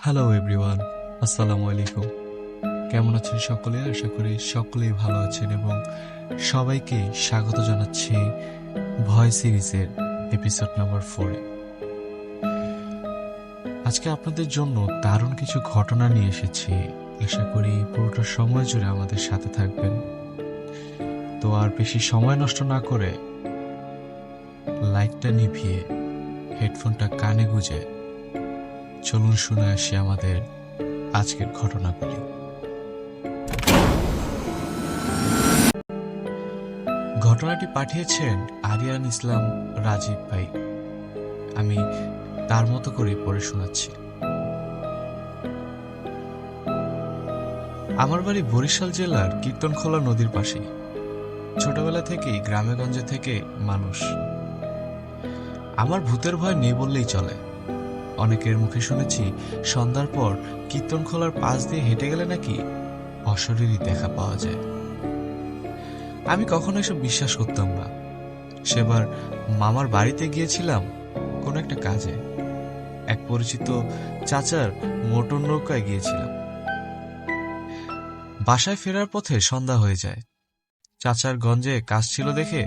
Hello everyone, আসসালামু আলাইকুম। কেমন আছেন সকলে? আশা করি সকলেই ভালো আছেন এবং সবাইকে স্বাগত জানাচ্ছি ভয় সিরিজের এপিসোড নাম্বার 4-এ। আজকে আপনাদের জন্য দারুণ কিছু ঘটনা নিয়ে এসেছি। আশা করি পুরোটা সময় জুড়ে আমাদের সাথে থাকবেন। তো আর বেশি সময় নষ্ট না করে লাইটটা নিভিয়ে হেডফোনটা কানে গুঁজে চলুন শুনে আসি আমাদের আজকের ঘটনাগুলি। ঘটনাটি পাঠিয়েছেন আরিয়ান ইসলাম রাজীব ভাই। আমি তার মতো করেই পড়ে শোনাচ্ছি। আমার বাড়ি বরিশাল জেলার কীর্তনখোলা নদীর পাশেই। ছোটবেলা থেকেই গ্রামেগঞ্জে থেকে মানুষ। আমার ভূতের ভয় নেই বললেই চলে। অনেকের মুখে শুনেছি সন্ধ্যার পর কীর্তনখোলার পাশ দিয়ে হেঁটে গেলে নাকি অশরীরী দেখা পাওয়া যায়। আমি কখনো এসব বিশ্বাস করতাম না। সেবার মামার বাড়িতে গিয়েছিলাম কোনো একটা কাজে। এক পরিচিত চাচার মোটর নৌকায় গিয়েছিলাম। বাসায় ফেরার পথে সন্ধ্যা হয়ে যায়। চাচার গঞ্জে কাজ ছিল দেখে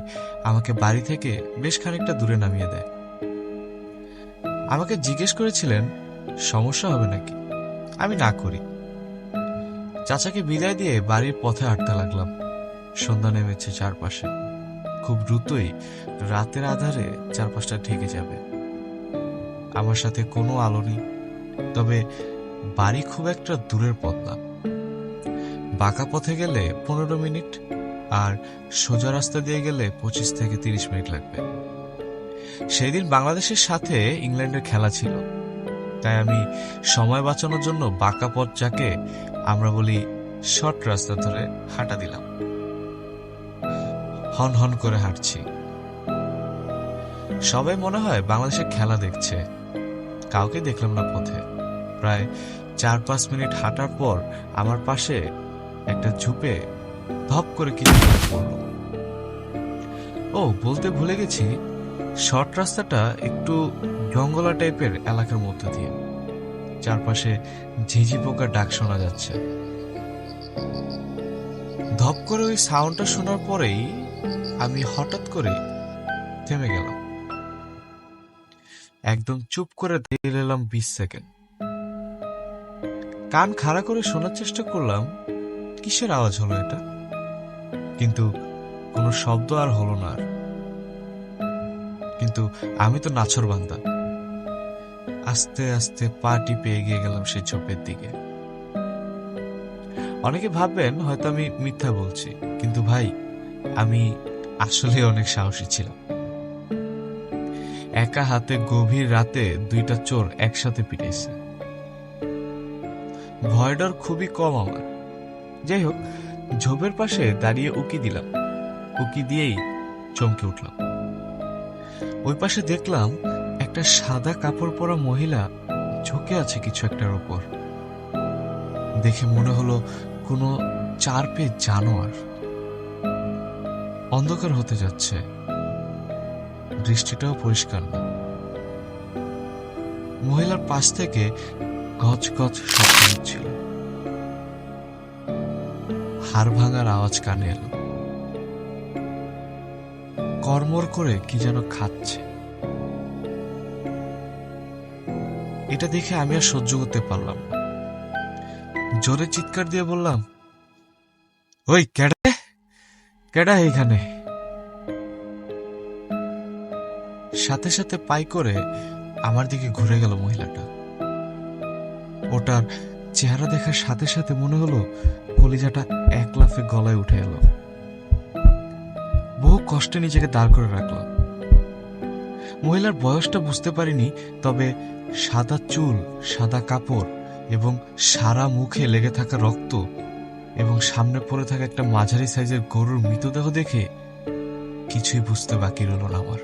আমাকে বাড়ি থেকে বেশ খানিকটা দূরে নামিয়ে দেয়। আমাকে জিজ্ঞেস করেছিলেন সমস্যা হবে নাকি। আমি না করি। চাচাকে বিদায় দিয়ে বাড়ির পথে হাঁটতে লাগলাম। সন্ধ্যা নেমেছে চারপাশে। খুব দ্রুতই রাতের আধারে চারপাশটা ঢেকে যাবে। আমার সাথে কোনো আলো নেই, তবে বাড়ি খুব একটা দূরের পথ না। বাঁকা পথে গেলে 15 মিনিট, আর সোজা রাস্তা দিয়ে গেলে 25 থেকে 30 মিনিট লাগবে। সেই দিন বাংলাদেশের সাথে ইংল্যান্ডের খেলা ছিল, তাই আমি সময় বাঁচানোর জন্য বাঁকা পথ, যাকে আমরা বলি শর্ট রাস্তা, ধরে হাঁটা দিলাম। হন হন করে হাঁটছি। সবাই মনে হয় বাংলাদেশের খেলা দেখছে। কাউকে দেখলাম না পথে। প্রায় 4-5 মিনিট হাঁটার পর আমার পাশে একটা ঝোপে ধপ করে কিছু পড়ল। ও, বলতে ভুলে গেছি, শর্ট রাস্তাটা একটু জঙ্গলা টাইপের এলাকার মধ্যে দিয়ে। চারপাশে ঝিঝি পোকার ডাক শোনা যাচ্ছে। ধপ করে ওই সাউন্ডটা শোনার পরেই আমি হঠাৎ করে থেমে গেলাম। একদম চুপ করে দাঁড়িয়ে রইলাম 20 সেকেন্ড। কান খাড়া করে শোনার চেষ্টা করলাম কিসের আওয়াজ হলো এটা, কিন্তু কোনো শব্দ আর হলো না। কিন্তু আমি তো নাছোড়বান্দা। আস্তে আস্তে পা টিপে এগিয়ে গেলাম সেই ঝোপের দিকে। অনেকে ভাববেন হয়তো আমি মিথ্যা বলছি, কিন্তু ভাই, আমি আসলে অনেক সাহসী ছিলাম। একা হাতে গভীর রাতে 2টা চোর একসাথে পিটাইছে। ভয় ডর খুবই কম আমার। যাই হোক, ঝোপের পাশে দাঁড়িয়ে উকি দিলাম। উকি দিয়েই চমকে উঠলাম। ওই পাশে দেখলাম একটা সাদা কাপড় পরা মহিলা ঝুঁকে আছে কিছু একটার উপর। দেখে মনে হলো কোনো 4 পেয়ে জানোয়ার। অন্ধকার হতে যাচ্ছে, দৃষ্টিটাও পরিষ্কার না। মহিলার পাশ থেকে গজ গজ শব্দ হচ্ছিল। হাড় ভাঙার আওয়াজ কানে এলো। কর্মর করে কি যেন খাচ্ছে। এটা দেখে আমি আর সহ্য করতে পারলাম না। জোরে চিৎকার দিয়ে বললাম, ওই কেডা কেডা এইখানে? সাথে সাথে পাই করে আমার দিকে ঘুরে গেল মহিলাটা। ওটার চেহারা দেখার সাথে সাথে মনে হলো কলিজাটা এক লাফে গলায় উঠে এলো। বহু কষ্টে নিজেকে দাঁড় করে রাখলাম। মহিলার বয়সটা বুঝতে পারিনি, তবে সাদা চুল, সাদা কাপড় এবং সারা মুখে লেগে থাকা রক্ত এবং সামনে পড়ে থাকা একটা মাঝারি সাইজের গরুর মৃতদেহ দেখে কিছুই বুঝতে বাকি রইল না আমার।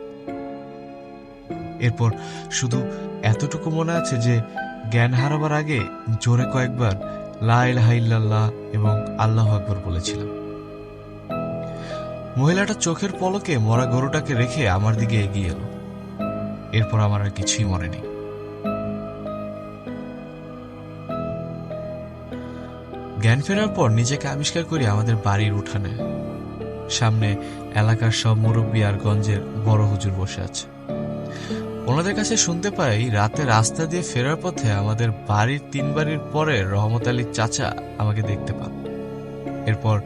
এরপর শুধু এতটুকু মনে আছে যে জ্ঞান হারাবার আগে জোরে কয়েকবার লা ইলাহা ইল্লাল্লাহ এবং আল্লাহু আকবার বলেছিলাম। মহিলাটা চোখের পলকে মরা গরুটাকে রেখে আমার দিকে এগিয়ে এলো। এরপর আমার আর কিছুই মনে নেই। জ্ঞান ফেরার পর নিজেকে আবিষ্কার করি আমাদের বাড়ির উঠানে। সামনে এলাকার সব মুরব্বী আর গঞ্জের বড় হুজুর বসে আছে। ওনাদের কাছে শুনতে পাই রাতে রাস্তা দিয়ে ফেরার পথে আমাদের বাড়ির 3 বাড়ির পরে রহমত আলীর চাচা আমাকে দেখতে পান। এরপর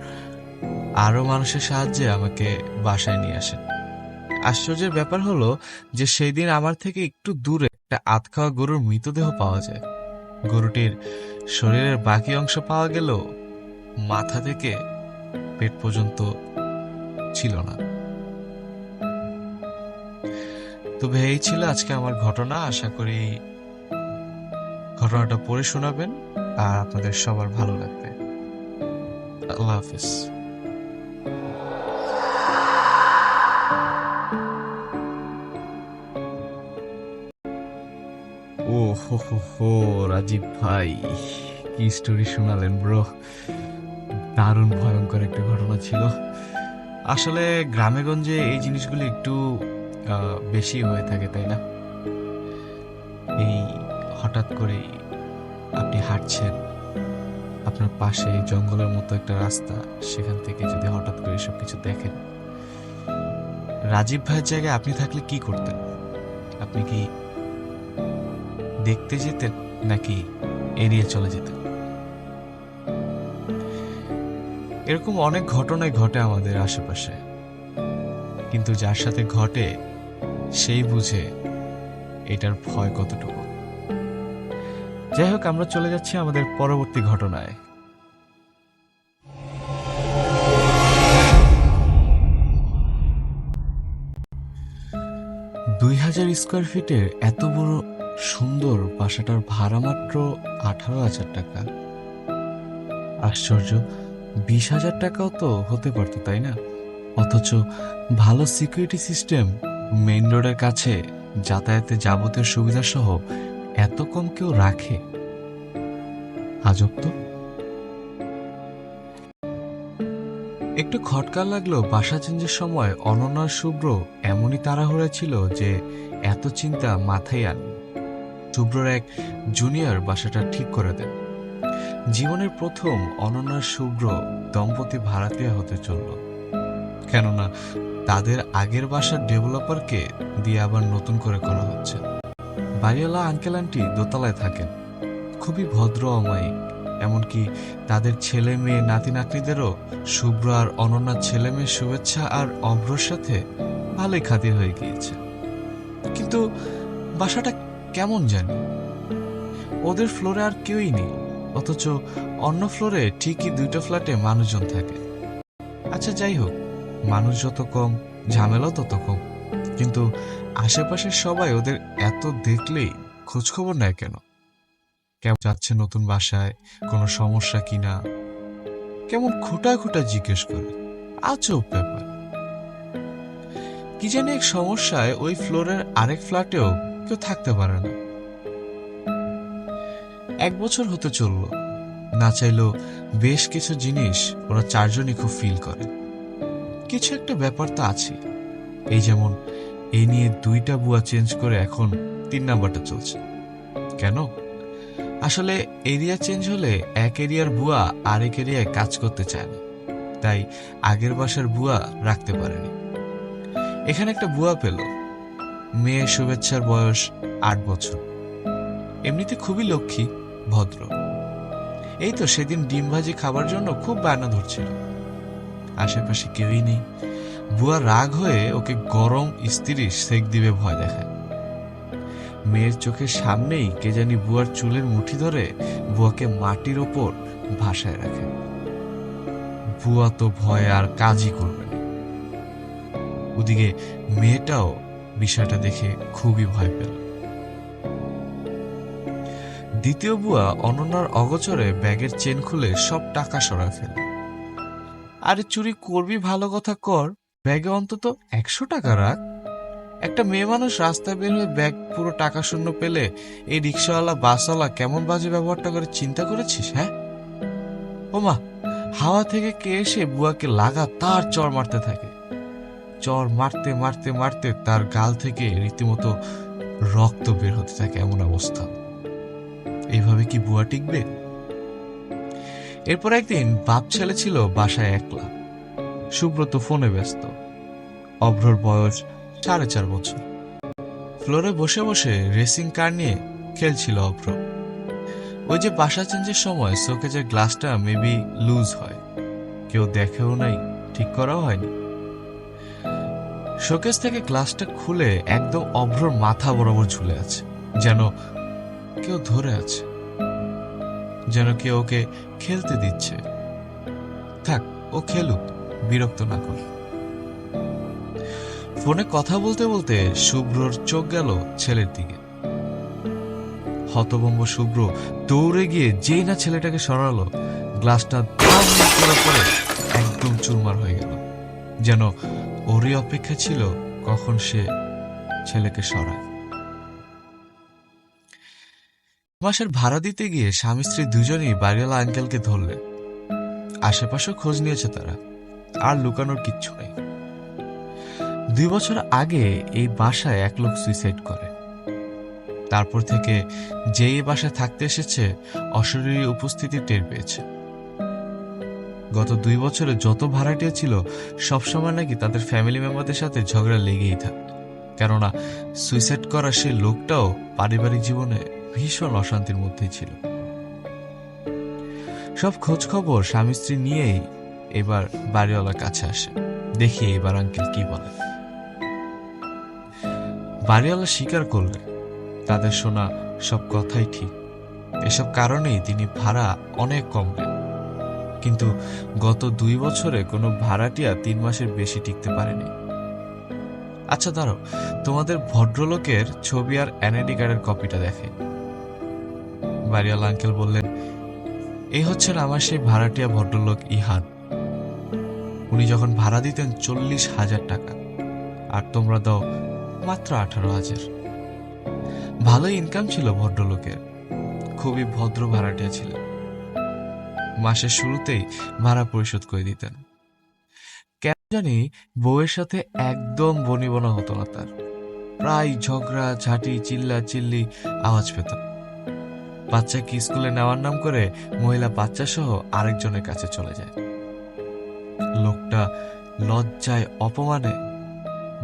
আরো মানুষের সাহায্যে আমাকে বাসায় নিয়ে আসেন। আশ্চর্যের ব্যাপার হলো যে সেই দিন আমার থেকে একটু দূরে একটা আধখাওয়া গরুর মৃতদেহ পাওয়া যায়। গরুটির শরীরের বাকি অংশ পাওয়া গেলেও মাথা থেকে পেট পর্যন্ত ছিল না। তবে এই ছিল আজকে আমার ঘটনা। আশা করি ঘটনাটা পড়ে শোনাবেন আর আপনাদের সবার ভালো লাগবে। আল্লাহ হাফিজ। ও হো হো হো, রাজীব ভাই কি স্টোরি শোনালেন ব্রো। দারুণ ভয়ঙ্কর একটা ঘটনা ছিল। আসলে গ্রামেগঞ্জে এই জিনিসগুলো একটু বেশি হয়ে থাকে, তাই না? এই হঠাৎ করে আপনি হাঁটছেন, আপনার পাশে জঙ্গলের মতো একটা রাস্তা, সেখান থেকে যদি হঠাৎ করে সব কিছু দেখেন। রাজীব ভাইয়ের জায়গায় আপনি থাকলে কি করতেন? আপনি কি দেখতে যেতেন নাকি এড়িয়ে চলে যেতেন? এরকম অনেক ঘটনাই ঘটে আমাদের আশেপাশে, কিন্তু যার সাথে ঘটে সেই বুঝে এটার ভয় কতটুকু। যাই হোক, আমরা চলে যাচ্ছি আমাদের পরবর্তী ঘটনায়। 2000 স্কোয়ার ফিটের এত বড় সুন্দর বাসাটার ভাড়া মাত্র 18,000 টাকা। আশ্চর্য, 20,000 টাকাও তো হতে পারতো, তাই না? অথচ ভালো সিকিউরিটি সিস্টেম, মেইন রোডের কাছে, যাতায়াতে যাবতীয় সুবিধা সহ এত কম কেউ রাখে? আজব তো। একটু খটকা লাগলো বাসা চেঞ্জের সময় অনন্যার শুভ্র এমনই তাড়াহুড়া ছিল যে এত চিন্তা মাথায় আন। শুভ্রর এক জুনিয়র বাসাটা ঠিক করে দেন। জীবনের প্রথম অনন্যার শুভ্র দম্পতি ভাড়াটিয়া হতে চলল, কেননা তাদের আগের বাসার ডেভেলপারকে দিয়ে আবার নতুন করে করা হচ্ছে। বাড়িওয়ালা আঙ্কেল আন্টি দোতলায় থাকেন, খুবই ভদ্র অমায়িক। এমনকি তাদের ছেলে মেয়ে নাতি নাতনিদেরও শুভ্র আর অনন্যার ছেলে মেয়ের শুভেচ্ছা আর অভ্রর সাথে ভালোই খাতির হয়ে গিয়েছে। কিন্তু বাসাটা কেমন জানি, ওদের ফ্লোরে আর কেউই নেই, অথচ অন্য ফ্লোরে ঠিকই 2টা ফ্ল্যাটে মানুষজন থাকে। আচ্ছা যাই হোক, মানুষ যত কম ঝামেলাও তত কম। কিন্তু আশেপাশের সবাই ওদের এত দেখলেই খোঁজখবর নেয় কেন? কেমন যাচ্ছে নতুন বাসায়, কোনো সমস্যা কিনা, কেমন খোটা খোটা জিজ্ঞেস করে। আজব ব্যাপার। কি জানি এক সমস্যায় ওই ফ্লোরের আরেক ফ্ল্যাটেও কেউ থাকতে পারে না। 1 বছর হতে চললো, না চাইলেও বেশ কিছু জিনিস ওরা 4 জনই খুব ফিল করে। কিছু একটা ব্যাপার তো আছে। এই যেমন এই নিয়ে 2টা বুয়া চেঞ্জ করে এখন 3 নাম্বারটা চলছে। কেন? আসলে এরিয়া চেঞ্জ হলে এক এরিয়ার বুয়া আরেক এরিয়ায় কাজ করতে চায় না, তাই আগের বাসার বুয়া রাখতে পারেনি। এখানে একটা বুয়া পেল। মেয়ের শুভেচ্ছার বয়স 8 বছর। এমনিতে খুবই লক্ষ্মী, ভদ্র। এই তো সেদিন ডিম ভাজি খাবার জন্য খুব বায়না ধরছিল। আশেপাশে কেউই নেই। বুয়া রাগ হয়ে ওকে গরম স্ত্রী সেক দিবে ভয় দেখায়। মেয়ের চোখের সামনেই কে জানি বুয়ার চুলের মুঠি ধরে বুয়াকে মাটির ওপর ভাসায় রাখে। বুয়া তো ভয়ে আর কাজই করবে না। ওদিকে মেয়েটাও বিষয়টা দেখে খুবই ভয় পেল। দ্বিতীয় বুয়া অনন্যার অগোচরে ব্যাগের চেন খুলে সব টাকা সরায় ফেলে। আরে চুরি করবি ভালো কথা কর, ব্যাগে অন্তত 100 টাকা রাখ। একটা মেয়ে মানুষ রাস্তায় বের হয়ে ব্যাগ পুরো টাকা শূন্য পেলে এই রিক্সাওয়ালা বাসওয়ালা কেমন বাজে ব্যবহারটা করে চিন্তা করেছিস? হ্যাঁ ওমা, হাওয়া থেকে কে এসে বুয়াকে লাগাতার চড় মারতে থাকে। চড় মারতে মারতে মারতে তার গাল থেকে রীতিমতো রক্ত বের হতে থাকে। এমন অবস্থা। এইভাবে কি বুয়া টিকবে? এরপর একদিন বাপ ছেলে ছিল বাসায় একলা। সুব্রত ফোনে ব্যস্ত। অভ্রর বয়স 4.5 বছর। ফ্লোরে বসে বসে রেসিং কার নিয়ে খেলছিল অভ্র। ওই যে বাসা চেঞ্জের সময় শোকেজের গ্লাসটা মেবি লুজ হয়, কেউ দেখেও নাই, ঠিক করাও হয়নি। শোকেজ থেকে গ্লাসটা খুলে একদম অভ্রর মাথা বরাবর ঝুলে আছে, যেন কেউ ধরে আছে, যেন কেউ ওকে খেলতে দিচ্ছে। থাক, ও খেলুক, বিরক্ত না কর। ফোনে কথা বলতে বলতে শুভ্রর চোখ গেল ছেলের দিকে। হতভম্ব শুভ্র দৌড়ে গিয়ে যেই না ছেলেটাকে সরালো, গ্লাসটা দাম করে পড়ে একদম চুরমার হয়ে গেল, যেন ওরই অপেক্ষা ছিল কখন সে ছেলেকে সরায়। মাসের ভাড়া দিতে গিয়ে স্বামী স্ত্রী দুজনেই বাড়িওয়ালা আঙ্কেলকে ধরলেন। আশেপাশে খোঁজ নিয়েছে তারা, আর লুকানোর কিচ্ছু নেই। 2 বছর আগে এই বাসায় এক লোক সুইসাইড করে। তারপর থেকে যে এই বাসায় থাকতে এসেছে অশরীরী উপস্থিতি টের পেয়েছে। গত 2 বছরে যত ভাড়াটিয়া ছিল সবসময় নাকি তাদের ফ্যামিলি মেম্বারদের সাথে ঝগড়া লেগেই থাকত, কেননা সুইসাইড করা সে লোকটাও পারিবারিক জীবনে ভীষণ অশান্তির মধ্যেই ছিল। সব খোঁজ খবর স্বামী স্ত্রী নিয়েই এবার বাড়িওয়ালার কাছে আসে। দেখি এবার আঙ্কেল কি বলে। বাড়িওয়ালা স্বীকার করলে তাদের শোনা সব কথাই ঠিক। এসব কারণেই তিনি ভাড়া অনেক কম নেন, কিন্তু গত 2 বছরে কোনো ভাড়াটিয়া 3 মাসের বেশি টিকতে পারেনি। আচ্ছা দাঁড়াও, তোমাদের ভদ্রলোকের ছবি আর এনআইডি কার্ডের কপিটা দেখে। বাড়িওয়ালা আঙ্কেল বললেন, এই হচ্ছেন আমার সেই ভাড়াটিয়া ভদ্রলোক ইহান। উনি যখন ভাড়া দিতেন 40,000 টাকা, আর তোমরা দাও মাত্র 18,000। ভালোই ইনকাম ছিল ভদ্রলোকের, খুবই ভদ্র ভাড়াটিয়া ছিলেন। মাসের শুরুতেই ভাড়া পরিশোধ করে দিতেন। কেন জানি বউয়ের সাথে একদম বনিবনা হতো না তার। প্রায় ঝগড়া ঝাঁটি চিল্লা চিল্লি আওয়াজ পেত। বাচ্চাকে স্কুলে নেওয়ার নাম করে মহিলা বাচ্চা সহ আরেকজনের কাছে চলে যায়। লোকটা লজ্জায় অপমানে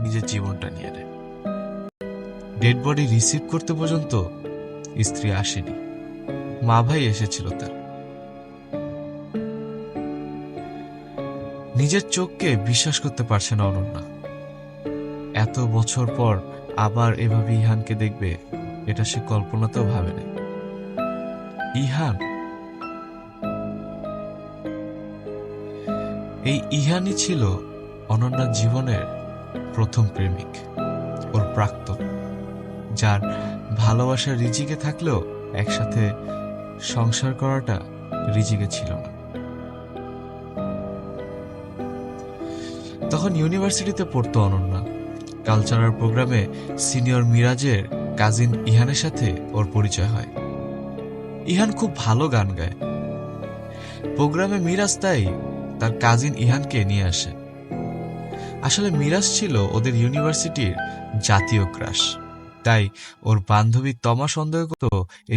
নিজের জীবনটা নিয়ে নেয়। ডেড বডি রিসিভ করতে পর্যন্ত স্ত্রী আসেনি, মা ভাই এসেছিল তার। নিজের চোখকে বিশ্বাস করতে পারছে না অনন্যা। এত বছর পর আবার এভাবে ইহানকে দেখবে, এটা সে কল্পনাতেও ভাবেনি। ইহান, এই ইহানই ছিল অনন্যার জীবনের প্রথম প্রেমিক, ওর প্রাক্তন, যার ভালোবাসা রিজিকে থাকলেও একসাথে সংসার করাটা রিজিকে ছিল না। তখন ইউনিভার্সিটিতে পড়তো অনন্যা। কালচারাল প্রোগ্রামে সিনিয়র মিরাজের কাজিন ইহানের সাথে ওর পরিচয় হয়। ইহান খুব ভালো গান গায়। প্রোগ্রামে মিরাজ তাই তার কাজিন ইহানকে নিয়ে আসে। আসলে মিরাজ ছিল ওদের ইউনিভার্সিটির জাতীয় ক্রাশ, তাই ওর বান্ধবী তমা সন্দেহ করত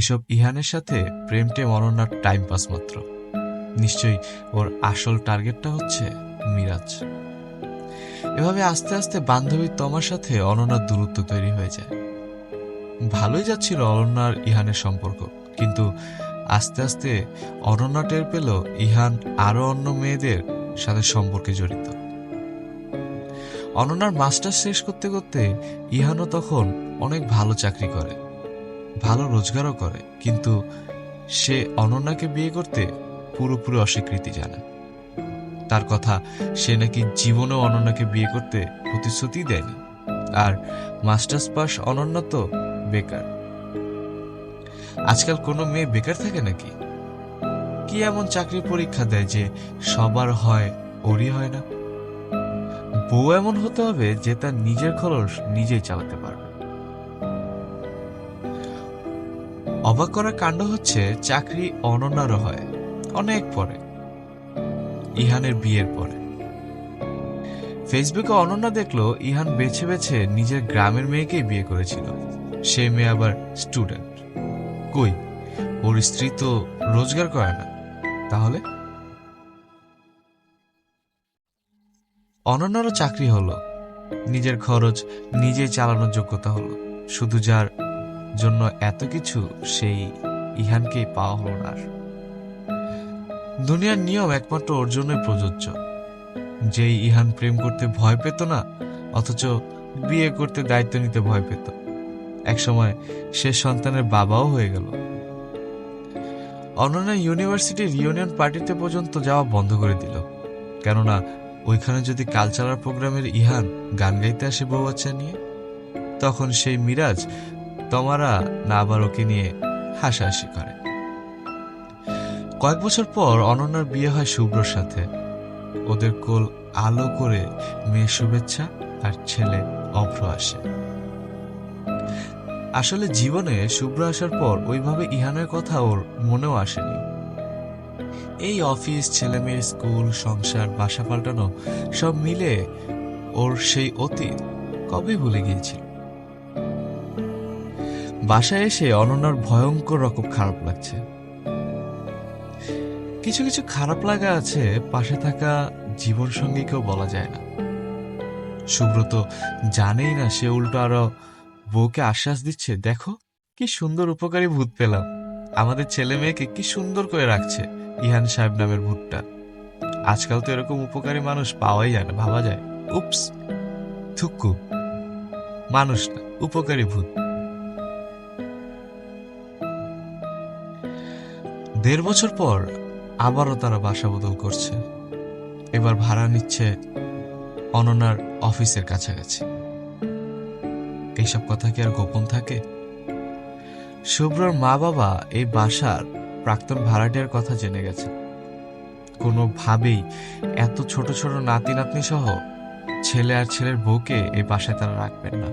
এসব ইহানের সাথে প্রেম টেম অনন্যার টাইম পাস মাত্র। নিশ্চয়ই ওর আসল টার্গেটটা হচ্ছে মিরাজ। এভাবে আস্তে আস্তে বান্ধবী তমার সাথে অনন্যার দূরত্ব তৈরি হয়ে যায়। ভালোই যাচ্ছিল অনন্যার ইহানের সম্পর্ক, কিন্তু আস্তে আস্তে অনন্যা টের পেল ইহান আরো অন্য মেয়েদের সাথে সম্পর্কে জড়িত। অনন্যার মাস্টার্স শেষ করতে করতে ইহানও তখন অনেক ভালো চাকরি করে, ভালো রোজগারও করে, কিন্তু সে অনন্যাকে বিয়ে করতে পুরোপুরি অস্বীকৃতি জানায়। তার কথা, সে নাকি জীবনেও অনন্যাকে বিয়ে করতে প্রতিশ্রুতি দেয়নি, আর মাস্টার্স পাস অনন্যা তো বেকার। আজকাল কোনো মেয়ে বেকার থাকে নাকি? কি এমন চাকরির পরীক্ষা দেয় যে সবার হয়, ওরই হয় না? বউ এমন হতে হবে যে তার নিজের খরচ নিজেই চালাতে পারবে। অবাক করা কাণ্ড হচ্ছে, চাকরি অনন্যারও হয় অনেক পরে, ইহানের বিয়ের পরে। ফেসবুকে অনন্যা দেখলো ইহান বেছে বেছে নিজের গ্রামের মেয়েকেই বিয়ে করেছিল। সে মেয়ে আবার স্টুডেন্ট। কই, ওর স্ত্রী তো রোজগার করে না, তাহলে অনন্যারও চাকরি হলো, নিজের খরচ নিজেই চালানোর যোগ্যতা হলো। শুধু যার জন্য এত কিছু, সেই ইহানকেই পাওয়া হলো না আর। দুনিয়ার নিয়ম একমাত্র ওর জন্যই প্রযোজ্য। যেই ইহান প্রেম করতে ভয় পেত না, অথচ বিয়ে করতে দায়িত্ব নিতে ভয় পেত, একসময় সে সন্তানের বাবাও হয়ে গেল। অনন্যা ইউনিভার্সিটির রিউনিয়ন পার্টিতে পর্যন্ত যাওয়া বন্ধ করে দিল, কেননা ওইখানে যদি কালচারাল প্রোগ্রামের ইহান গান গাইতে আসে বউ বাচ্চা নিয়ে, তখন সেই মিরাজ তোমারা না আবার ওকে নিয়ে হাসাহাসি করে। কয়েক বছর পর অনন্যার বিয়ে হয় শুভ্রর সাথে। ওদের কোল আলো করে মেয়ে শুভেচ্ছা আর ছেলে অভ্র আসে। আসলে জীবনে শুভ্র আসার পর ওইভাবে ইহানের কথা ওর মনেও আসেনি। এই অফিস, ছেলে মেয়ের স্কুল, সংসার, বাসা পাল্টানো সব মিলে ওর সেই অতীত কবে ভুলে গিয়েছিল। বাসায় এসে অনন্যার ভয়ঙ্কর রকম খারাপ লাগছে। কিছু কিছু খারাপ লাগা আছে পাশে থাকা জীবন সঙ্গীকেও বলা যায় না। সুব্রত জানেই না, সে উল্টো আরো বউকে আশ্বাস দিচ্ছে, দেখো কি সুন্দর উপকারী ভূত পেলাম, আমাদের ছেলে মেয়েকে কি সুন্দর করে রাখছে ইহান সাহেব নামের ভূতটা। আজকাল তো এরকম উপকারী মানুষ পাওয়াই যায় না, ভাবা যায়। উপস, থুক্কু, মানুষ না, উপকারী ভূত। 1.5 বছর পর আবারও তারা বাসা বদল করছে। এবার ভাড়া নিচ্ছে অনন্যার অফিসের কাছাকাছি। এইসব কথা কি আর গোপন থাকে? শুভ্রর মা বাবা এই বাসার প্রাক্তন ভাড়াটিয়ার কথা জেনে গেছে। কোনোভাবেই এত ছোট ছোট নাতি নাতনি সহ ছেলে আর ছেলের বউকে এই বাসায় তারা রাখবেন না।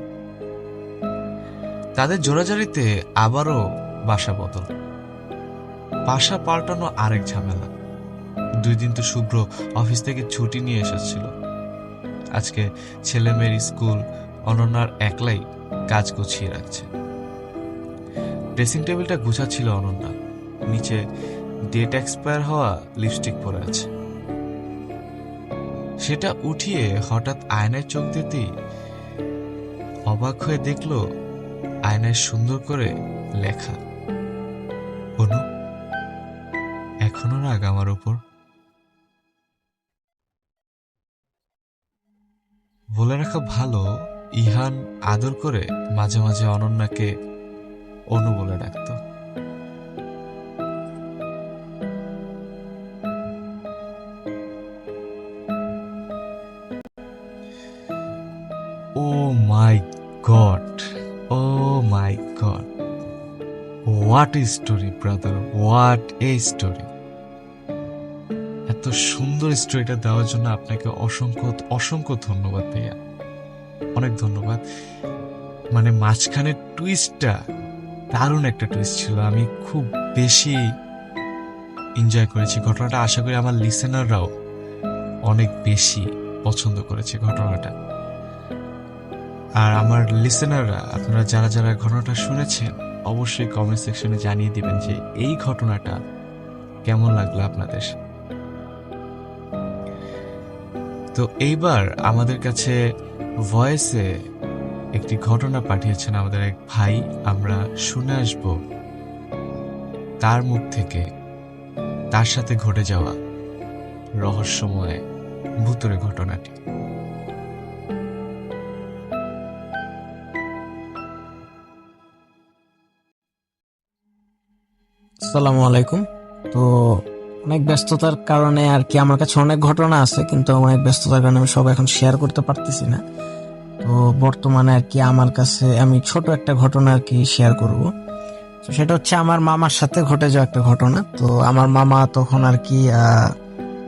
তাদের জোরাজারিতে আবারও বাসা বদল, বাসা পাল্টানো আরেক ঝামেলা। 2 দিন তো শুভ্র অফিস থেকে ছুটি নিয়ে এসেছিল। আজকে ছেলে মেয়ের স্কুল, অনন্যার একলাই কাজ গুছিয়ে রাখছে। ড্রেসিং টেবিলটা গুছাচ্ছিল অনন্যা, নিচে ডেট এক্সপায়ার হওয়া লিপস্টিক পরে আছে। সেটা উঠিয়ে হঠাৎ আয়নায় চোখ দিতেই অবাক হয়ে দেখল আয়নায় সুন্দর করে লেখা, অনু এখনো রাগ আমার উপর। বলে রাখা ভালো, ইহান আদর করে মাঝে মাঝে অনন্যাকে অনু বলে ডাকত। Oh my God, oh my God, what a story brother, what a story. এত সুন্দর স্টোরিটা দেওয়ার জন্য আপনাকে অসংখ্য অসংখ্য ধন্যবাদ ভাইয়া, অনেক ধন্যবাদ। মানে মাঝখানে টুইস্টটা দারুণ একটা টুইস্ট ছিল, আমি খুব বেশি এনজয় করেছি ঘটনাটা। আশা করি আমার লিসেনাররাও অনেক বেশি পছন্দ করেছে ঘটনাটা। আর আমার লিসেনাররা, আপনারা যারা যারা ঘটনাটা শুনেছেন, অবশ্যই কমেন্ট সেকশনে জানিয়ে দিবেন যে এই ঘটনাটা কেমন লাগলো আপনাদের। তো এইবার আমাদের কাছে ভয়েসে একটি ঘটনা পাঠিয়েছেন আমাদের এক ভাই, আমরা শুনে আসব তার মুখ থেকে তার সাথে ঘটে যাওয়া রহস্যময় ভুতুড়ে ঘটনাটি। আসসালামু আলাইকুম। তো অনেক ব্যস্ততার কারণে আর কি আমার কাছে অনেক ঘটনা আছে, কিন্তু অনেক ব্যস্ততার কারণে আমি সব এখন শেয়ার করতে পারতেছি না। তো বর্তমানে আর কি আমার কাছে আমি ছোট একটা ঘটনা আর কি শেয়ার করব। তো সেটা হচ্ছে আমার মামার সাথে ঘটে যাওয়া একটা ঘটনা। তো আমার মামা তখন আর কি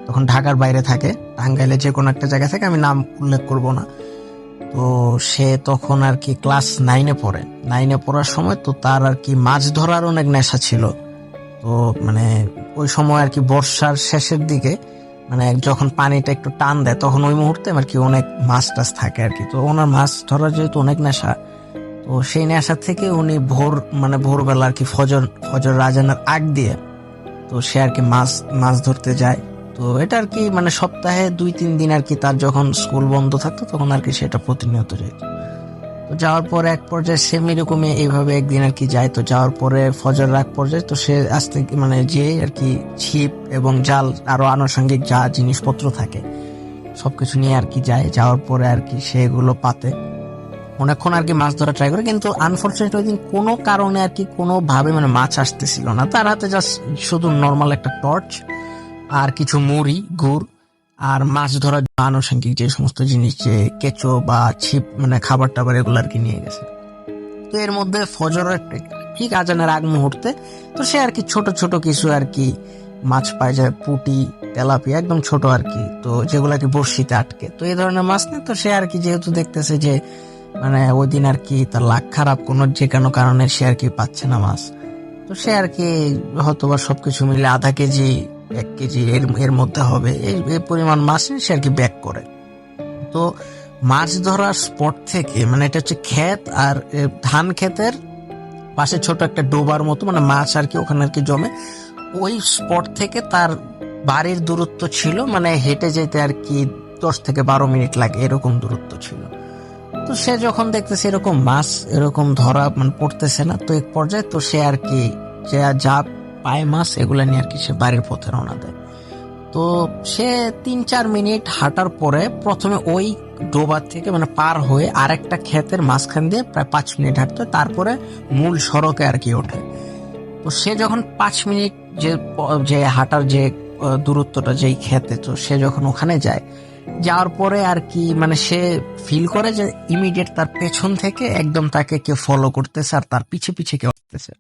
তখন ঢাকার বাইরে থাকে, টাঙ্গাইলে যে কোনো একটা জায়গা থেকে, আমি নাম উল্লেখ করব না। তো সে তখন আর কি ক্লাস 9-এ পড়ে। 9-এ পড়ার সময় তো তার আর কি মাছ ধরার অনেক নেশা ছিল। তো মানে ওই সময় আর কি বর্ষার শেষের দিকে, মানে যখন পানিটা একটু টান দেয়, তখন ওই মুহূর্তে আর কি অনেক মাছ টাছ থাকে আর কি। তো ওনার মাছ ধরার যেহেতু অনেক নেশা, তো সেই নেশা থেকে উনি ভোরবেলা আর কি ফজর আজানের আগ দিয়ে তো সে আর কি মাছ মাছ ধরতে যায়। তো এটা আর কি মানে সপ্তাহে 2-3 দিন আর কি তার যখন স্কুল বন্ধ থাকতো তখন আর কি সেটা প্রতিনিয়ত যেত। তো যাওয়ার পরে এক পর্যায়ে সেম এরকমই এইভাবে একদিন আর কি যায়। তো যাওয়ার পরে ফজর রাগ পর্যায়ে তো সে আস্তে মানে যে আর কি ছিপ এবং জাল আরো আনুষঙ্গিক যা জিনিসপত্র থাকে সবকিছু নিয়ে আর কি যায়। যাওয়ার পরে আর কি সেগুলো পাতে অনেকক্ষণ আর কি মাছ ধরা ট্রাই করে, কিন্তু আনফরচুনেট ওই দিন কোনো কারণে আর কি কোনোভাবে মানে মাছ আসতেছিল না। তার হাতে জাস্ট শুধু নর্মাল একটা টর্চ আর কিছু মুড়ি গুড় আর মাছ ধরার আনুষঙ্গিক যে সমস্ত জিনিস, যে কেঁচো বা ছিপ মানে খাবার টাবার এগুলো আর কি নিয়ে গেছে। তো এর মধ্যে ফজরের ঠিক আজানের আগ মুহূর্তে তো সে আর কি ছোট ছোট কিছু আর কি মাছ পায় যায়, পুঁটি তেলাপিয়া একদম ছোট আর কি, তো যেগুলো আর কি বড়শিতে আটকে। তো এই ধরনের মাছ নেই। তো সে আর কি যেহেতু দেখতেছে যে মানে ওই দিন আর কি তার লাক খারাপ কোনো যে কোনো কারণে সে আর কি পাচ্ছে না মাছ, তো সে আর কি হয়তো বা সবকিছু মিলে আধা কেজি 1 কেজি এর মধ্যে হবে এই পরিমাণ মাছ নিয়ে সে আর কি ব্যাক করে। তো মাছ ধরার স্পট থেকে মানে এটা হচ্ছে ক্ষেত আর ধান ক্ষেতের পাশে ছোট একটা ডোবার মতো মানে মাছ আর কি ওখানে আর কি জমে। ওই স্পট থেকে তার বাড়ির দূরত্ব ছিল মানে হেঁটে যেতে আর কি 10 থেকে 12 মিনিট লাগে এরকম দূরত্ব ছিল। তো সে যখন দেখতেছে এরকম মাছ এরকম ধরা মানে পড়তেছে না, তো এক পর্যায়ে তো সে আর কি যে যা পায় মাছ এগুলা নিয়ে আর কি সে বাড়ির পথে রওনা দেয়। তো সে 3-4 মিনিট হাঁটার পরে প্রথমে ওই ডোবার থেকে মানে পার হয়ে আরেকটা ক্ষেতের মাঝখান দিয়ে প্রায় 5 মিনিট হাঁটতে তারপরে মূল সড়কে আর কি ওঠে। তো সে যখন 5 মিনিট যে হাঁটার যে দূরত্বটা যেই ক্ষেতে, তো সে যখন ওখানে যায়, যাওয়ার পরে আর কি মানে সে ফিল করে যে ইমিডিয়েট তার পেছন থেকে একদম তাকে কেউ ফলো করতেছে আর তার পিছে পিছে কেউ আসতেছে।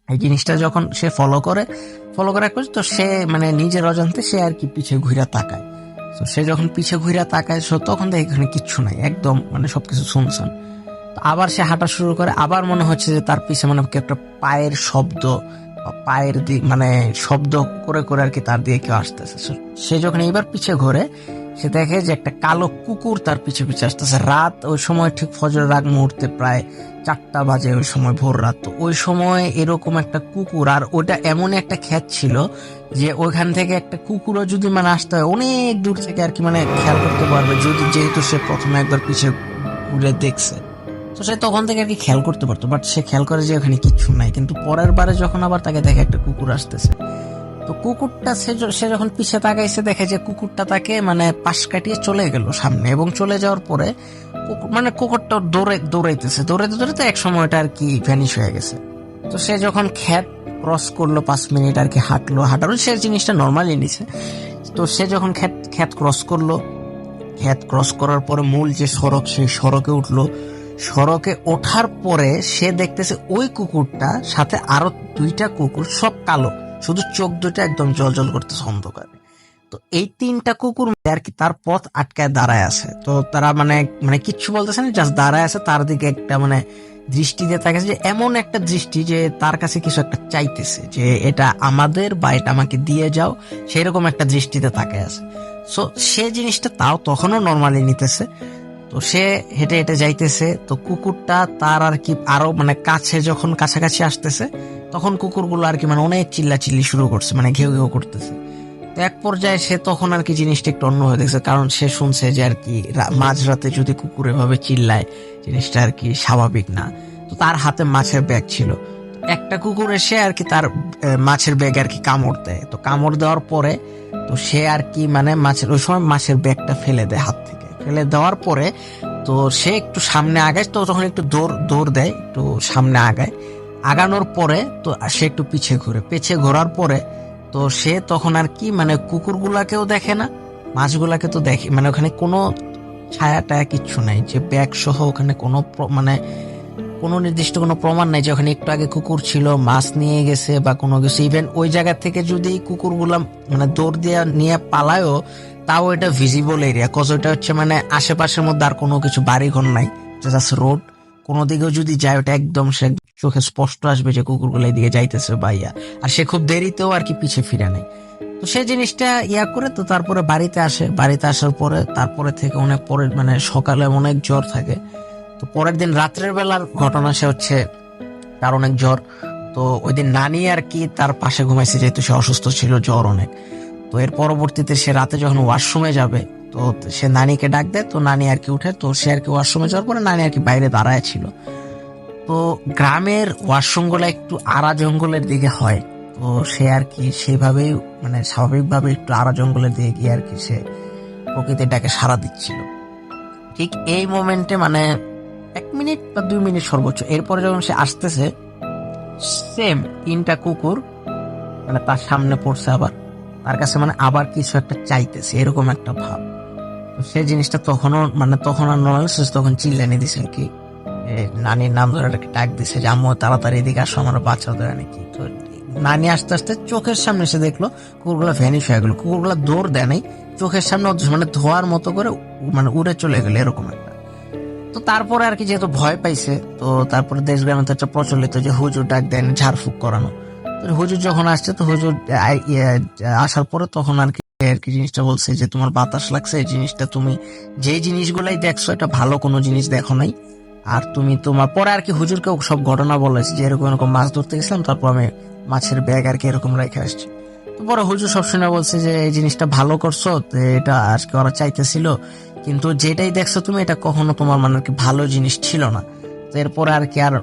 এই জিনিসটা যখন সে ফলো করে তো সে মানে নিজের অজান্তে সে আর কি পিছে ঘুরে তাকায়। তো সে যখন পিছে ঘুরে তাকায় তখন দেখে এখানে কিচ্ছু নাই, একদম মানে সবকিছু শুনছেন। তো আবার সে হাঁটা শুরু করে, আবার মনে হচ্ছে যে তার পিছে মানে একটা পায়ের শব্দ বা পায়ের মানে শব্দ করে করে আর কি তার দিয়ে কেউ আসতেছে। সে যখন এইবার পিছে ঘুরে সে দেখে যে একটা কালো কুকুর তার পিছে পিছে আসতেছে। রাত ওই সময় ঠিক ফজরের আগ মুহূর্তে প্রায় 4টা বাজে ওই সময়, ভোর রাত। তো ওই সময় এরকম একটা কুকুর, আর ওটা এমন একটা ক্ষেত ছিল যে ওইখান থেকে একটা কুকুরও যদি মানে আসতে হয় অনেক দূর থেকে আর কি মানে খেয়াল করতে পারবে, যদি যেহেতু সে প্রথমে একবার পিছে ঘুরে দেখছে তো সে তখন থেকে আর কি খেয়াল করতে পারতো। বাট সে খেয়াল করে যে ওখানে কিচ্ছু নাই, কিন্তু পরের বারে যখন আবার তাকে দেখে একটা কুকুর আসতেছে, তো কুকুরটা সে যখন পিছে তাকাইছে দেখে যে কুকুরটা তাকে মানে পাশ কাটিয়ে চলে গেল সামনে, এবং চলে যাওয়ার পরে মানে কুকুরটা দৌড়াইতেছে দৌড়াইতে এক সময় এটা আর কি ভ্যানিশ হয়ে গেছে। তো সে যখন ক্ষেত ক্রস করলো 5 মিনিট আর কি হাঁটার সে জিনিসটা নর্মালি নিছে। তো সে যখন ক্ষেত ক্রস করার পরে মূল যে সড়ক সেই সড়কে উঠলো। সড়কে ওঠার পরে সে দেখতেছে ওই কুকুরটা সাথে আরো 2টা কুকুর, সব কালো, শুধু চোখ দুটো একদম জল করতেছে অন্ধকারে। তো এই 3টা কুকুর আর কি তার পথ আটকায় দাঁড়ায় আছে। তো তারা মানে মানে কিচ্ছু বলতেছে না, জাস্ট দাঁড়ায় আছে। তার দিকে একটা মানে দৃষ্টি দিয়ে তাকাচ্ছে, যে এমন একটা দৃষ্টি যে তার কাছে কিছু একটা চাইতেছে, যে এটা আমাদের বা এটা আমাকে দিয়ে যাও, সেরকম একটা দৃষ্টিতে তাকায় আছে। সো সে জিনিসটা তাও তখনও নর্মালি নিতেছে। তো সে হেঁটে হেঁটে যাইতেছে। তো কুকুরটা তার আর কি আরো মানে যখন কাছাকাছি আসতেছে তখন কুকুরগুলো আর কি মানে অনেক চিল্লাচিল্লি শুরু করছে, মানে ঘেউ ঘেউ করতেছে। তো এক পর্যায়ে সে তখন আর কি জিনিসটা একটু অন্য হয়ে দেখছে, কারণ সে শুনছে যে আর কি মাঝরাতে যদি কুকুর এভাবে চিল্লায় জিনিসটা আর কি স্বাভাবিক না। তো তার হাতে মাছের ব্যাগ ছিল, একটা কুকুর এসে আর কি তার মাছের ব্যাগ আর কি কামড় দেয়। তো কামড় দেওয়ার পরে তো সে আর কি মানে ওই সময় মাছের ব্যাগটা ফেলে দেয়, হাত থেকে ফেলে দেওয়ার পরে তো সে একটু সামনে আগায়। তো তখন একটু দৌড় দেয়, একটু সামনে আগানোর পরে তো সে একটু পিছে ঘোরার পরে তো সে তখন আর কি মানে কুকুরগুলাকেও দেখে না, মাছগুলাকে তো দেখে, মানে ওখানে কোনো ছায়া টায়া কিচ্ছু নাই, যে ব্যাগ সহ ওখানে কোনো মানে কোনো নির্দিষ্ট কোনো প্রমাণ নাই যে ওখানে একটু আগে কুকুর ছিল, মাছ নিয়ে গেছে বা কোনো কিছু। ইভেন ওই জায়গা থেকে যদি কুকুরগুলা মানে দৌড় দিয়ে নিয়ে পালায়ও তাও এটা ভিজিবল এরিয়া, কজ ওটা হচ্ছে মানে আশেপাশের মধ্যে আর কোনো কিছু বাড়িঘর নাই, জাস্ট রোড। কোনো দিকেও যদি যায় ওটা একদম সে চোখে স্পষ্ট আসবে যে কুকুরগুলো এদিকে যাইতেছে বাইয়া, আর সে খুব দেরিতেও আর কি পিছে ফিরে নেয়। তো সে জিনিসটা করে তো তারপরে বাড়িতে আসার পরে তারপরে থেকে অনেক পরে মানে সকালে অনেক জ্বর থাকে। তো পরের দিন রাত্রের বেলার ঘটনা, সে হচ্ছে তার অনেক জ্বর। তো ওই দিন নানি আর কি তার পাশে ঘুমাইছে, যেহেতু সে অসুস্থ ছিল, জ্বর অনেক। তো এর পরবর্তীতে সে রাতে যখন ওয়াশরুমে যাবে, তো সে নানিকে ডাক দেয়, তো নানি আর কি উঠে, তো সে আর কি ওয়াশরুমে যাওয়ার পরে নানি আর কি বাইরে দাঁড়ায় ছিল। তো গ্রামের ওয়াশরুম গুলো একটু আড়া জঙ্গলের দিকে হয়, তো সে আর কি সেভাবেই মানে স্বাভাবিকভাবে একটু আড়া জঙ্গলের দিকে গিয়ে আর কি সে প্রকৃতির ডাকে সাড়া দিচ্ছিল। ঠিক এই মোমেন্টে মানে 1 মিনিট বা 2 মিনিট সর্বোচ্চ, এরপরে যখন সে আসতেছে, সেম 3টা কুকুর মানে তার সামনে পড়ছে, আবার তার কাছে মানে আবার কিছু একটা চাইতেছে, এরকম একটা ভাব। তো সেই জিনিসটা তখন আর নর্মাল, তখন চিল্লানি দিছে আর কি, নানির নাম ধরে আর কি ডাক দিছে যে আম্মু তাড়াতাড়ি এদিকে আসো, আমার বাচ্চা ধরে নাকি। তো নানি আস্তে আস্তে চোখের সামনে এসে দেখলো কুকুরগুলো ভ্যানিশ হয়ে গেলো। কুকুরগুলো দৌড় দেয় নাই, চোখের সামনে মানে ধোয়ার মতো করে মানে উড়ে চলে গেলো, এরকম একটা। তো তারপরে আর কি যেহেতু ভয় পাইছে, তো তারপরে দেশ গ্রামে তো একটা প্রচলিত যে হুজুর ডাক দেন ঝাড়ফুঁক করানো। তো হুজুর যখন আসছে, তো হুজুর আসার পরে তখন আর কি জিনিসটা বলছে যে তোমার বাতাস লাগছে, এই জিনিসটা তুমি যে জিনিসগুলাই দেখছো এটা ভালো কোনো জিনিস দেখো নাই। আর তুমি তোমার পরে আর কি হুজুরকে সব ঘটনা বলেছে যে এরকম এরকম মাছ ধরতে গেছিলাম, তারপর আমি মাছের ব্যাগ আর কি এরকম রেখে আসছি। তো পরে হুজুর সবসময় বলছে যে এই জিনিসটা ভালো করছো, তো এটা আজকে ওরা চাইতেছিল, কিন্তু যেটাই দেখছো তুমি এটা কখনো তোমার মানে আর কি ভালো জিনিস ছিল না। তো এরপরে আর কি আর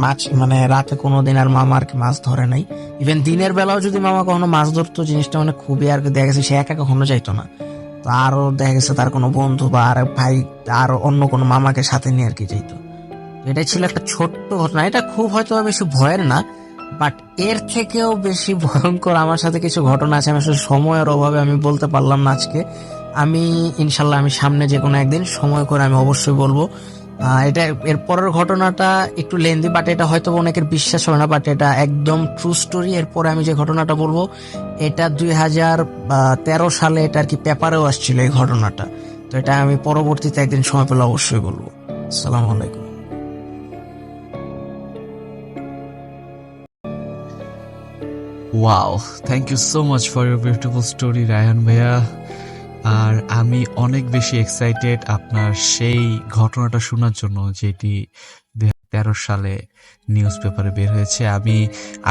মাছ মানে রাতে কোনোদিন আর মামা আর কি মাছ ধরে নাই। ইভেন দিনের বেলাও যদি মামা কখনো মাছ ধরতো, জিনিসটা মানে খুবই আর কি দেখা গেছে সে একা কখনো যাইতো না। তো আরো দেখা গেছে তার কোনো বন্ধু বা আর ভাই আর অন্য কোনো মামাকে সাথে নিয়ে আর কি যাইতো। এটাই ছিল একটা ছোট্ট ঘটনা, এটা খুব হয়তো বেশি ভয়ের না, বাট এর থেকেও বেশি ভয়ঙ্কর আমার সাথে কিছু ঘটনা আছে। আমি আসলে সময়ের অভাবে আমি বলতে পারলাম না আজকে। আমি ইনশাল্লাহ আমি সামনে যে কোনো একদিন সময় করে আমি অবশ্যই বলবো। এটা এর পরের ঘটনাটা একটু লেন্দি, বাট এটা হয়তো অনেকের বিশ্বাস হয় না, বাট এটা একদম ট্রু স্টোরি। এরপরে আমি যে ঘটনাটা বলবো এটা 2013 সালে এটা আর কি পেপারেও আসছিল এই ঘটনাটা। তো এটা আমি পরবর্তীতে একদিন সময় পেলে অবশ্যই বলবো। আসসালামু আলাইকুম। Wow, thank you so much for your beautiful story Raihan ভাইয়া। আর আমি অনেক বেশি এক্সাইটেড আপনার সেই ঘটনাটা শোনার জন্য, যেটি 2013 সালে নিউজ পেপারে বের হয়েছে। আমি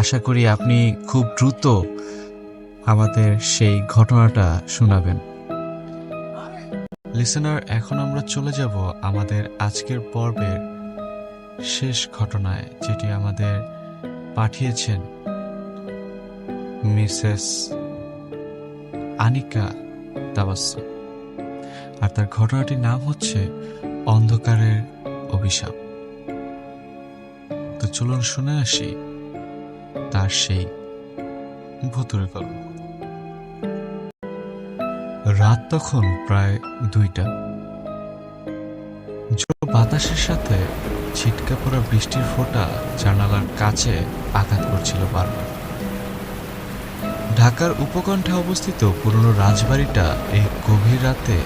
আশা করি আপনি খুব দ্রুত আমাদের সেই ঘটনাটা শোনাবেন। লিসেনার, এখন আমরা চলে যাব আমাদের আজকের পর্বের শেষ ঘটনায়, যেটি আমাদের পাঠিয়েছেন মিসেস আনিকা তাবাসসুম। আর তার ঘটনাটির নাম হচ্ছে অন্ধকারের অভিশাপ। তো চলুন শুনে আসি তার সেই ভুতুড়ে গল্প। রাত তখন প্রায় 2টা। ঝোড়ো বাতাসের সাথে ছিটকা পড়া বৃষ্টির ফোঁটা জানালার কাছে আঘাত করছিল বারবার। ঢাকার উপকণ্ঠে অবস্থিত পুরনো রাজবাড়িটা এই গভীর রাতে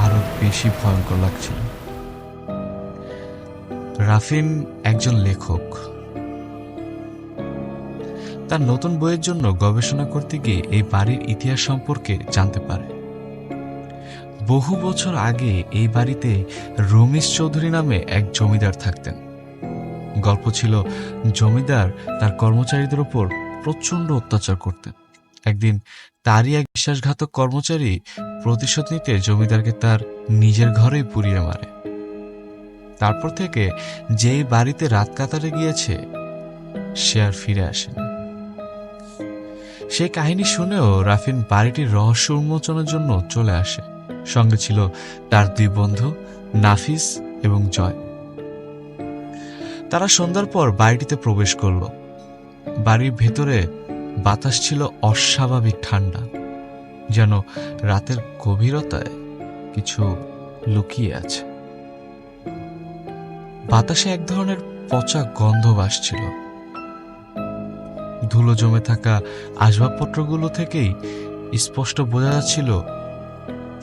আরো বেশি ভয়ঙ্কর লাগছিল। রাফিন একজন লেখক। তার নতুন বইয়ের জন্য গবেষণা করতে গিয়ে এই বাড়ির ইতিহাস সম্পর্কে জানতে পারে। বহু বছর আগে এই বাড়িতে রমিজ চৌধুরী নামে এক জমিদার থাকতেন। গল্প ছিল জমিদার তার কর্মচারীদের উপর প্রচন্ড অত্যাচার করতেন। একদিন তারই এক বিশ্বাসঘাতক কর্মচারী প্রতিশোধ নিতে জমিদারকে তার নিজের ঘরেই পুড়িয়ে মারে। তারপর থেকে যেই বাড়িতে রাত কাটাতে গিয়েছে সে আর ফিরে আসেনি। সেই কাহিনী শুনেও রাফিন বাড়িটির রহস্য উন্মোচনের জন্য চলে আসে। সঙ্গে ছিল তার 2 বন্ধু নাফিস এবং জয়। তারা সন্ধ্যার পর বাড়িটিতে প্রবেশ করল। বাড়ির ভেতরে বাতাস ছিল অস্বাভাবিক ঠান্ডা, যেন রাতের গভীরতায় কিছু লুকিয়ে আছে। বাতাসে এক ধরনের পচা গন্ধ ভাসছিল। ধুলো জমে থাকা আসবাবপত্রগুলো থেকেই স্পষ্ট বোঝা যাচ্ছিল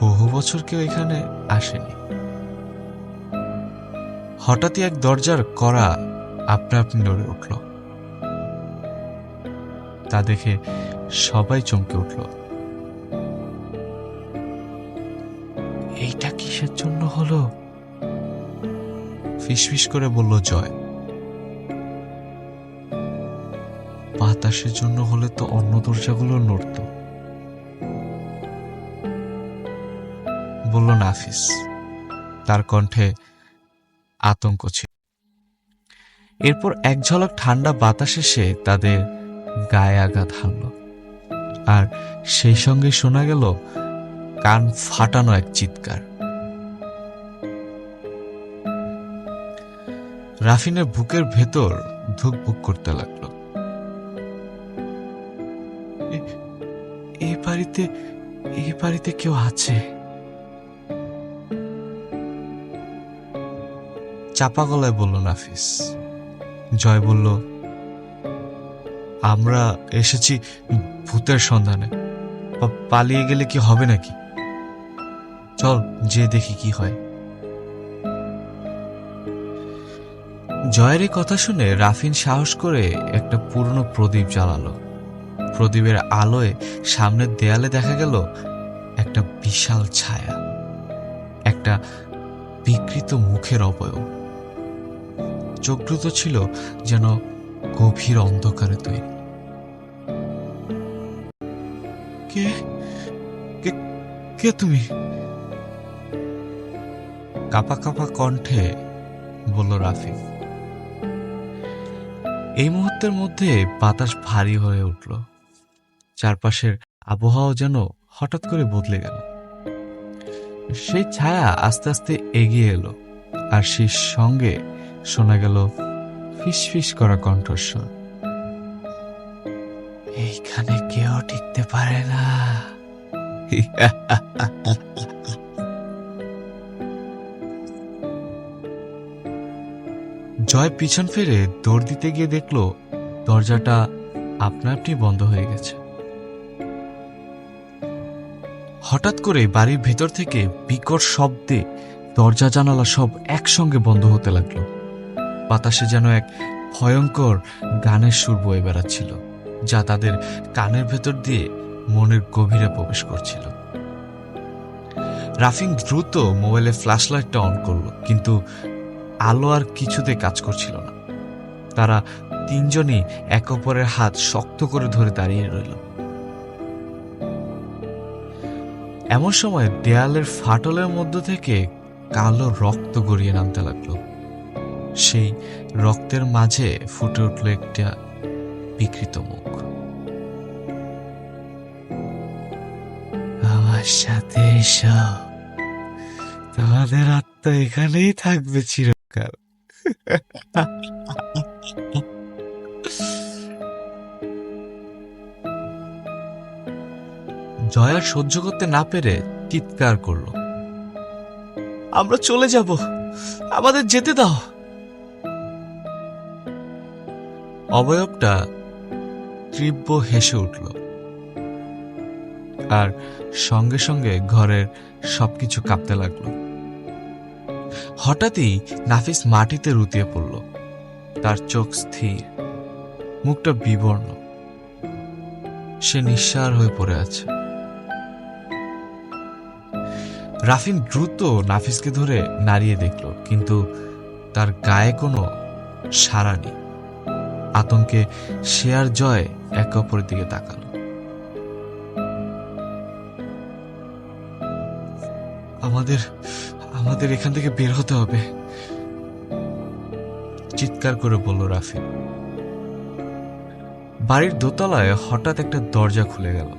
বহু বছর কেউ এখানে আসেনি। হঠাৎই এক দরজার কড়া আপনা আপনি নড়ে উঠল। তা দেখে সবাই চমকে উঠল। এইটা কিসের জন্য হলো? ফিসফিস করে বলল জয়। বাতাসের জন্য হলে তো অন্য দরজাগুলো নড়ত, বলল নাফিস। তার কণ্ঠে আতঙ্ক ছিল। এরপর এক ঝলক ঠান্ডা বাতাস এসে তাদের গায়ে আঘাত হানল, আর সেই সঙ্গে শোনা গেল কান ফাটানো এক চিৎকার। রাফিনের বুকের ভেতর ধুকপুক করতে লাগলো। এই বাড়িতে কেউ আছে। চাপা গলায় বলল নাফিস। জয় বলল, আমরা এসেছি ভূতের সন্ধানে, পালিয়ে গেলে কি হবে নাকি? চল যে দেখি কি হয়। জয়ের এই কথা শুনে রাফিন সাহস করে একটা পুরনো প্রদীপ জ্বালালো। প্রদীপের আলোয় সামনের দেয়ালে দেখা গেল একটা বিশাল ছায়া, একটা বিকৃত মুখের অবয়ব। চোখ দুটো ছিল যেন গভীর অন্ধকারে তৈরি। কে কে কে তুমি? কাপা কাপা কণ্ঠে বলল রাফিন। এই মুহূর্তের মধ্যে বাতাস ভারী হয়ে উঠল। চারপাশের আবহাওয়া যেন হঠাৎ করে বদলে গেল। সেই ছায়া আস্তে আস্তে এগিয়ে এলো, আর সেই সঙ্গে শোনা গেল ফিসফিস করা কণ্ঠস্বর। এইখানে কেউ টিকতে পারে না। জয় পিছন ফিরে দৌড় দিতে গিয়ে দেখল দরজাটা আপনা আপনি বন্ধ হয়ে গেছে। হঠাৎ করে বাড়ির ভেতর থেকে বিকট শব্দে দরজা জানালা সব একসঙ্গে বন্ধ হতে লাগলো। বাতাসে যেন এক ভয়ঙ্কর গানের সুর বয়ে বেড়াচ্ছিল, যা তাদের কানের ভেতর দিয়ে মনের গভীরে প্রবেশ করছিল। রাফিন দ্রুত মোবাইলে ফ্ল্যাশ লাইটটা অন করলো, কিন্তু আলো আর কিছুতে কাজ করছিল না। তারা তিনজনই এক অপরের হাত শক্ত করে ধরে দাঁড়িয়ে রইল। এমন সময় দেয়ালের ফাটলের মধ্য থেকে কালো রক্ত গড়িয়ে নামতে লাগলো। সেই রক্তের মাঝে ফুটে উঠল একটা বিকৃত মুখ। আমার সাথে এসো, তোমাদের আত্মা এখানেই থাকবে চিরকাল। জয়া সহ্য করতে না পেরে চিৎকার করলো, আমরা চলে যাব, আমাদের যেতে দাও। অবয়বটা তীব্র হেসে উঠল, আর সঙ্গে সঙ্গে ঘরের সবকিছু কাঁপতে লাগলো। হঠাৎই নাফিস মাটিতে রুতিয়ে পড়ল। তার চোখ স্থির, মুখটা বিবর্ণ, সে নিঃসাড় হয়ে পড়ে আছে। রাফিন দ্রুত নাফিসকে ধরে নাড়িয়ে দেখল, কিন্তু তার গায়ে কোনো সাড়া নেই। আতঙ্কে সে আর জয় একে অপরের দিকে তাকাল। আমাদের এখান থেকে বের হতে হবে, চিৎকার করে বলল রাফিন। বাড়ির দোতলায় হঠাৎ একটা দরজা খুলে গেল।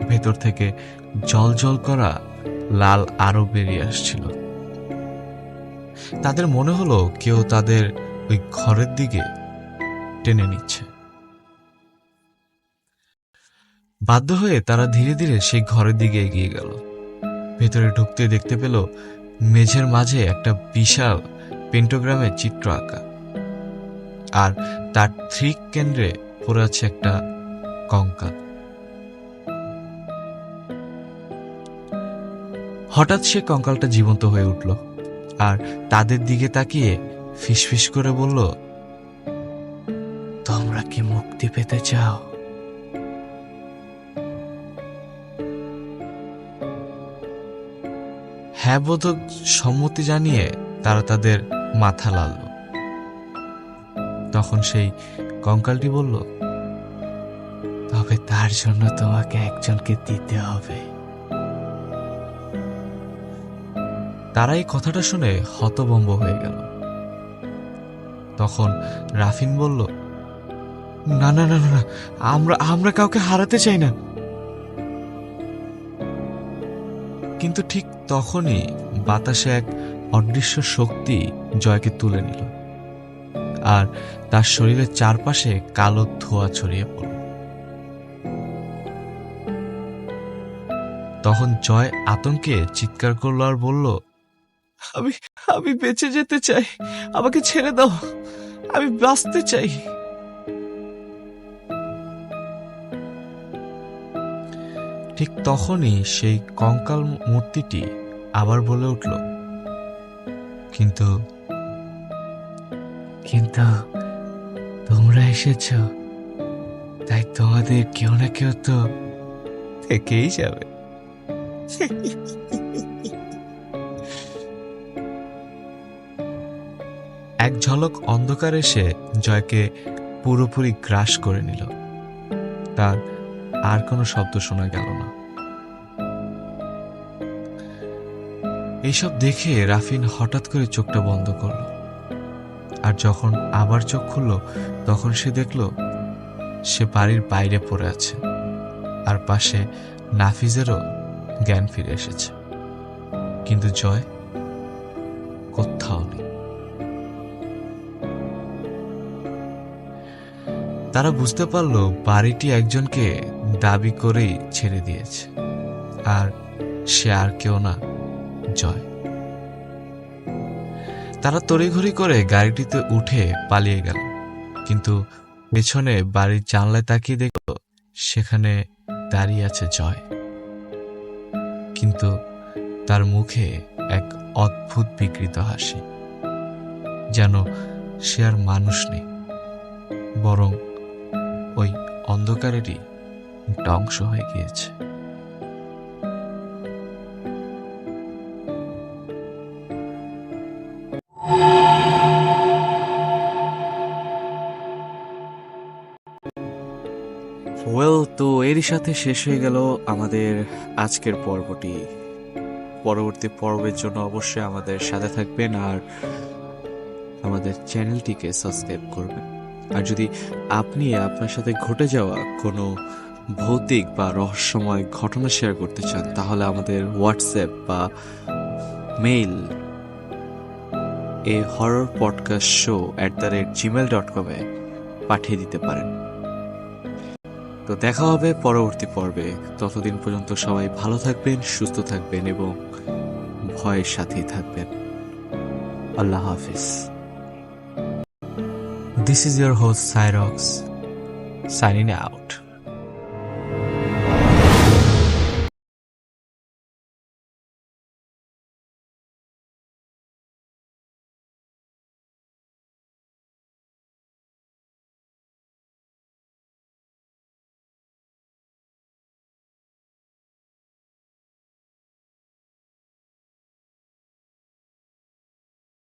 ভেতর থেকে জল করা লাল আলো বেরিয়ে আসছিল। তাদের মনে হলো কেউ তাদের ওই ঘরের দিকে টেনে নিচ্ছে। বাধ্য হয়ে তারা ধীরে ধীরে সেই ঘরের দিকে এগিয়ে গেল। ভেতরে ঢুকতে দেখতে পেল মেঝের মাঝে একটা বিশাল পেন্টোগ্রামের চিত্র আঁকা, আর তার ঠিক কেন্দ্রে পড়ে আছে একটা কঙ্কাল। হঠাৎ সে কঙ্কালটা জীবন্ত হয়ে উঠল, আর তাদের দিকে তাকিয়ে ফিসফিস করে বলল, তোমরা কি মুক্তি পেতে চাও? হ্যাঁ বোধক সম্মতি জানিয়ে তারা তাদের মাথা নাড়ল। তখন সেই কঙ্কালটি বলল, তবে তার জন্য তোমাকে একজনকে দিতে হবে। তারা এই কথাটা শুনে হতভম্ব হয়ে গেল। তখন রাফিন বলল, না না না না না, আমরা আমরা কাউকে হারাতে চাই না। কিন্তু ঠিক তখনই বাতাসে এক অদৃশ্য শক্তি জয়কে তুলে নিল, আর তার শরীরের চারপাশে কালো ধোঁয়া ছড়িয়ে পড়ল। তখন জয় আতঙ্কে চিৎকার করলো আর বলল, আমি আমি বেঁচে যেতে চাই, আমাকে ছেড়ে দাও, আমি বাঁচতে চাই। ঠিক তখনই সেই কঙ্কাল মূর্তিটি আবার বলে উঠল, কিন্তু কিন্তু তোমরা এসেছ, তাই তোমাদের কেউ না কেউ তো থেকেই যাবে। এক ঝলক অন্ধকার এসে জয়কে পুরোপুরি গ্রাস করে নিল। তার আর কোনো শব্দ শোনা গেল না। এইসব দেখে রাফিন হঠাৎ করে চোখটা বন্ধ করল, আর যখন আবার চোখ খুলল তখন সে দেখল সে বাড়ির বাইরে পড়ে আছে, আর পাশে নাফিজেরও জ্ঞান ফিরে এসেছে, কিন্তু জয় কোথাও নেই। তারা বুঝতে পারল বাড়িটি একজনকে দাবি করেই ছেড়ে দিয়েছে, আর সে আর কেউ না, জয়। তারা তড়িঘড়ি করে গাড়িটিতে উঠে পালিয়ে গেল, কিন্তু পেছনে বাড়ির জানলায় তাকিয়ে দেখল সেখানে দাঁড়িয়ে আছে জয়, কিন্তু তার মুখে এক অদ্ভুত বিকৃত হাসি, যেন সে আর মানুষ নেই, বরং ওই অন্ধকারেরই একটা অংশ হয়ে গিয়েছে। তো এরই সাথে শেষ হয়ে গেল আমাদের আজকের পর্বটি। পরবর্তী পর্বের জন্য অবশ্যই আমাদের সাথে থাকবেন আর আমাদের চ্যানেলটিকে সাবস্ক্রাইব করবেন। আর যদি আপনি আপনার সাথে ঘটে যাওয়া কোনো ভৌতিক বা রহস্যময় ঘটনা শেয়ার করতে চান, তাহলে আমাদের হোয়াটসঅ্যাপ বা মেইল horrorpodcastshow@gmail.com পাঠিয়ে দিতে পারেন। তো দেখা হবে পরবর্তী পর্বে। ততদিন পর্যন্ত সবাই ভালো থাকবেন, সুস্থ থাকবেন এবং ভয়ের সাথেই থাকবেন। আল্লাহ হাফিজ। This is your host Cyrox, signing out.